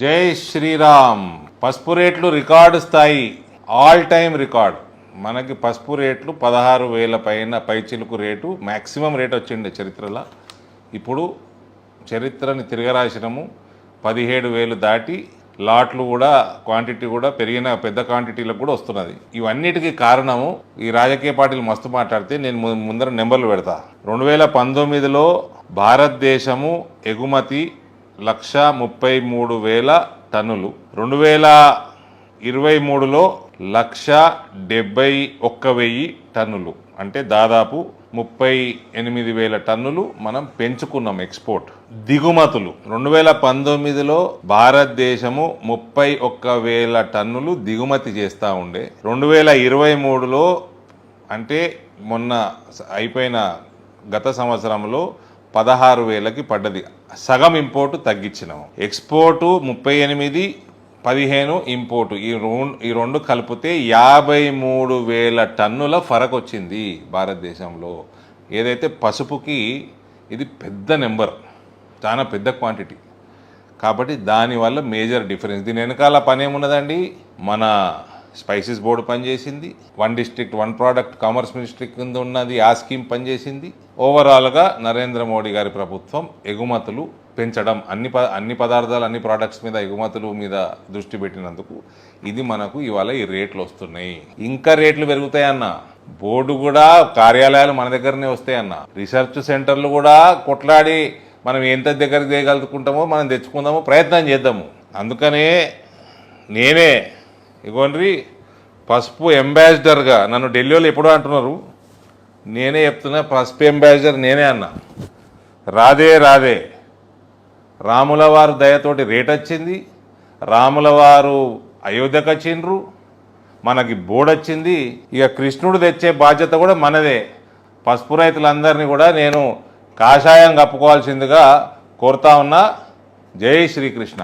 జై శ్రీరామ్. పసుపు రేట్లు రికార్డు స్థాయి, ఆల్ టైమ్ రికార్డ్. మనకి పసుపు రేట్లు 16,000 పైన పైచిలుకు రేటు, మ్యాక్సిమం రేట్ వచ్చిండే చరిత్రలో. ఇప్పుడు చరిత్రని తిరగరాసినము. 17,000 దాటి లాట్లు కూడా, క్వాంటిటీ కూడా పెరిగిన, పెద్ద క్వాంటిటీలకు కూడా వస్తున్నది. ఇవన్నిటికీ కారణము ఈ రాజకీయ పార్టీలు మస్తు మాట్లాడితే నేను ముందర నెంబర్లు పెడతా. 2019లో భారతదేశము ఎగుమతి 1,33,000 టన్నులు, 2023లో 1,71,000 టన్నులు, అంటే దాదాపు 38,000 టన్నులు మనం పెంచుకున్నాం ఎక్స్పోర్ట్. దిగుమతులు 2019లో భారతదేశము 31,000 టన్నులు దిగుమతి చేస్తూ ఉండే, 2023లో అంటే మొన్న అయిపోయిన గత సంవత్సరంలో 16,000కి పడ్డది. సగం ఇంపోర్టు తగ్గించినాము. ఎక్స్పోర్టు 38, 15 ఇంపోర్టు, ఈ రెండు కలిపితే 53,000 టన్నుల ఫరక్ వచ్చింది భారతదేశంలో. ఏదైతే పసుపుకి ఇది పెద్ద నెంబర్, చాలా పెద్ద క్వాంటిటీ కాబట్టి దానివల్ల మేజర్ డిఫరెన్స్. దీని వెనకాల పని ఏమున్నదండి, మన స్పైసెస్ బోర్డు పనిచేసింది, 1 డిస్ట్రిక్ట్ 1 ప్రోడక్ట్ కామర్స్ మినిస్ట్రీ కింద ఉన్నది, ఆ స్కీమ్ పనిచేసింది. ఓవరాల్గా నరేంద్ర మోడీ గారి ప్రభుత్వం ఎగుమతులు పెంచడం, అన్ని పదార్థాలు, అన్ని ప్రోడక్ట్స్ మీద ఎగుమతులు మీద దృష్టి పెట్టినందుకు ఇది మనకు ఇవాళ ఈ రేట్లు వస్తున్నాయి. ఇంకా రేట్లు పెరుగుతాయన్న, బోర్డు కూడా, కార్యాలయాలు మన దగ్గరనే వస్తాయన్న, రీసెర్చ్ సెంటర్లు కూడా కొట్లాడి మనం ఎంత దగ్గర చేయగలుగుకుంటామో మనం తెచ్చుకుందామో, ప్రయత్నం చేద్దాము. అందుకనే నేనే ఇగోండ్రి పసుపు అంబాసిడర్గా, నన్ను ఢిల్లీలో ఎప్పుడో అంటున్నారు, నేనే చెప్తున్నా, పసుపు అంబాసిడర్ నేనే అన్నా. రాదే రాముల వారు దయతోటి రేట్ వచ్చింది, రాముల వారు అయోధ్యకు వచ్చిండ్రు, మనకి బోర్డు వచ్చింది. ఇక కృష్ణుడు తెచ్చే బాధ్యత కూడా మనదే. పసుపు రైతులందరినీ కూడా నేను కాషాయం కప్పుకోవాల్సిందిగా కోరుతా ఉన్నా. జై శ్రీకృష్ణ.